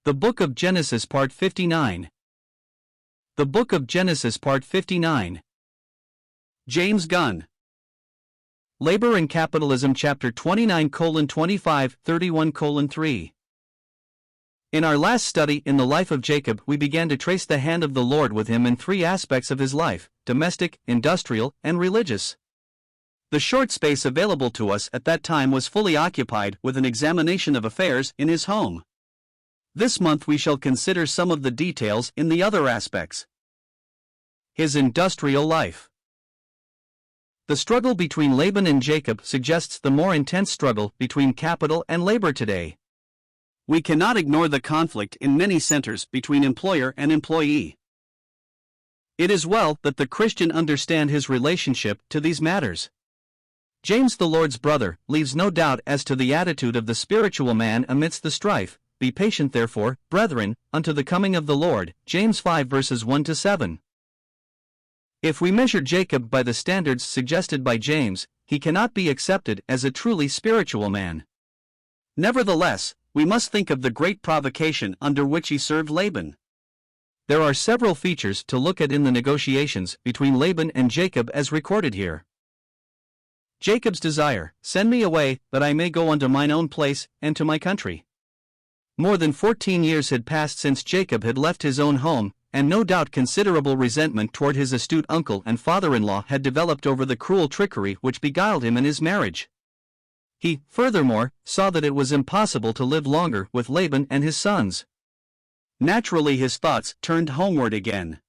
The Book of Genesis Part 59. The Book of Genesis Part 59. James Gunn. Labor and Capitalism Chapter 29:25, 31:3. In our last study in the life of Jacob, we began to trace the hand of the Lord with him in three aspects of his life: domestic, industrial, and religious. The short space available to us at that time was fully occupied with an examination of affairs in his home. This month we shall consider some of the details in the other aspects. His industrial life. The struggle between Laban and Jacob suggests the more intense struggle between capital and labor today. We cannot ignore the conflict in many centers between employer and employee. It is well that the Christian understand his relationship to these matters. James, the Lord's brother, leaves no doubt as to the attitude of the spiritual man amidst the strife. Be patient therefore, brethren, unto the coming of the Lord. James 5 verses 1-7. If we measure Jacob by the standards suggested by James, he cannot be accepted as a truly spiritual man. Nevertheless, we must think of the great provocation under which he served Laban. There are several features to look at in the negotiations between Laban and Jacob as recorded here. Jacob's desire: send me away, that I may go unto mine own place, and to my country. More than 14 years had passed since Jacob had left his own home, and no doubt considerable resentment toward his astute uncle and father-in-law had developed over the cruel trickery which beguiled him in his marriage. He, furthermore, saw that it was impossible to live longer with Laban and his sons. Naturally his thoughts turned homeward again.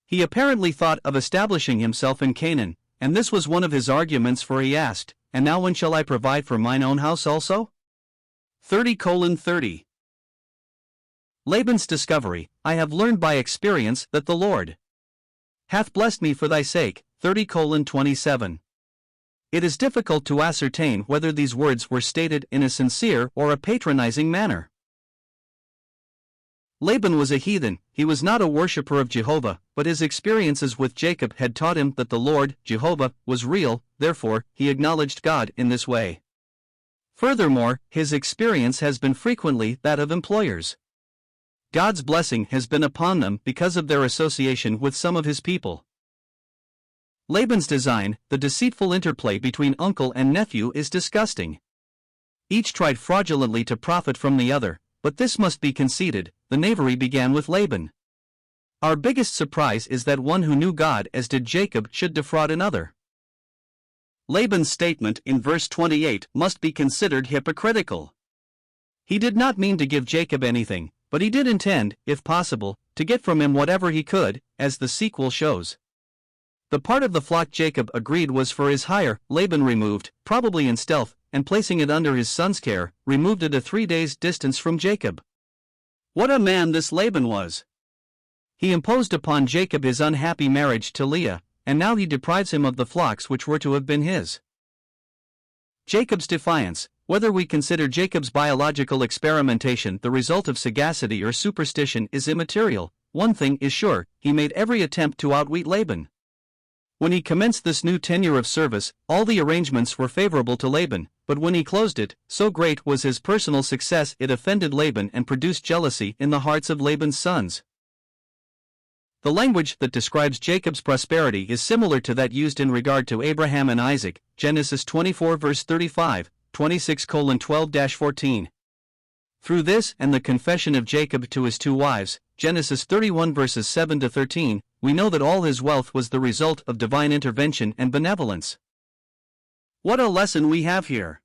He apparently thought of establishing himself in Canaan, and this was one of his arguments, for he asked, "And now when shall I provide for mine own house also?" 30:30. Laban's discovery: I have learned by experience that the Lord hath blessed me for thy sake. 30:27. It is difficult to ascertain whether these words were stated in a sincere or a patronizing manner. Laban was a heathen. He was not a worshipper of Jehovah, but his experiences with Jacob had taught him that the Lord, Jehovah, was real. Therefore, he acknowledged God in this way. Furthermore, his experience has been frequently that of employers. God's blessing has been upon them because of their association with some of his people. Laban's design: the deceitful interplay between uncle and nephew, is disgusting. Each tried fraudulently to profit from the other, but this must be conceded: the knavery began with Laban. Our biggest surprise is that one who knew God as did Jacob should defraud another. Laban's statement in verse 28 must be considered hypocritical. He did not mean to give Jacob anything, but he did intend, if possible, to get from him whatever he could, as the sequel shows. The part of the flock Jacob agreed was for his hire. Laban removed, probably in stealth, and placing it under his son's care, removed it a 3 days' distance from Jacob. What a man this Laban was! He imposed upon Jacob his unhappy marriage to Leah, and now he deprives him of the flocks which were to have been his. Jacob's defiance: whether we consider Jacob's biological experimentation the result of sagacity or superstition is immaterial. One thing is sure: he made every attempt to outwit Laban. When he commenced this new tenure of service, all the arrangements were favorable to Laban, but when he closed it, so great was his personal success it offended Laban and produced jealousy in the hearts of Laban's sons. The language that describes Jacob's prosperity is similar to that used in regard to Abraham and Isaac, Genesis 24 verse 35, 26:12-14. Through this and the confession of Jacob to his 2 wives, Genesis 31 verses 7-13, we know that all his wealth was the result of divine intervention and benevolence. What a lesson we have here!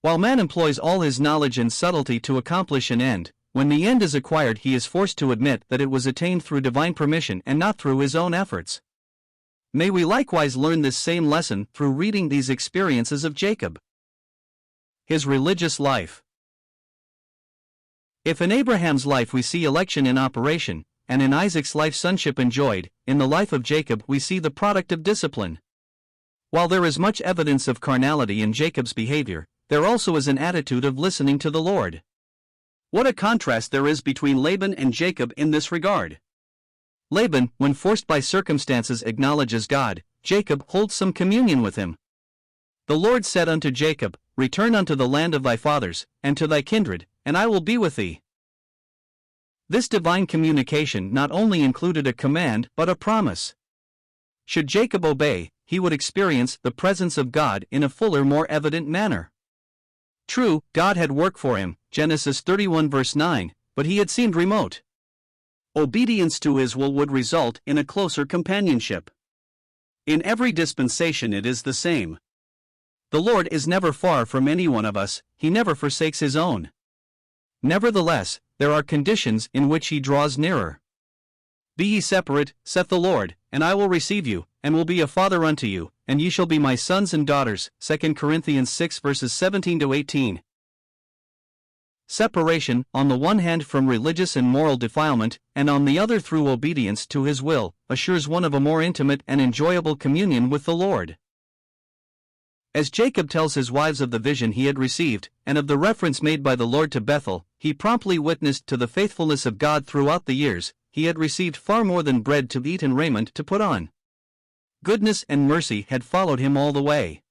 While man employs all his knowledge and subtlety to accomplish an end, when the end is acquired he is forced to admit that it was attained through divine permission and not through his own efforts. May we likewise learn this same lesson through reading these experiences of Jacob. His religious life. If in Abraham's life we see election in operation, and in Isaac's life sonship enjoyed, in the life of Jacob we see the product of discipline. While there is much evidence of carnality in Jacob's behavior, there also is an attitude of listening to the Lord. What a contrast there is between Laban and Jacob in this regard. Laban, when forced by circumstances, acknowledges God. Jacob holds some communion with him. The Lord said unto Jacob, Return unto the land of thy fathers, and to thy kindred, and I will be with thee. This divine communication not only included a command but a promise. Should Jacob obey, he would experience the presence of God in a fuller, more evident manner. True, God had worked for him, Genesis 31 verse 9, but he had seemed remote. Obedience to his will would result in a closer companionship. In every dispensation it is the same. The Lord is never far from any one of us, he never forsakes his own. Nevertheless, there are conditions in which he draws nearer. Be ye separate, saith the Lord, and I will receive you, and will be a father unto you, and ye shall be my sons and daughters. 2 Corinthians 6 verses 17 to 18. Separation, on the one hand from religious and moral defilement, and on the other through obedience to his will, assures one of a more intimate and enjoyable communion with the Lord. As Jacob tells his wives of the vision he had received, and of the reference made by the Lord to Bethel, he promptly witnessed to the faithfulness of God throughout the years. He had received far more than bread to eat and raiment to put on. Goodness and mercy had followed him all the way.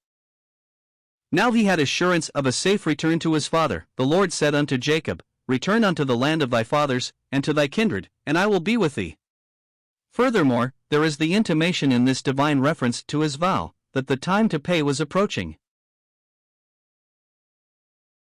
Now he had assurance of a safe return to his father. The Lord said unto Jacob, Return unto the land of thy fathers, and to thy kindred, and I will be with thee. Furthermore, there is the intimation in this divine reference to his vow, that the time to pay was approaching.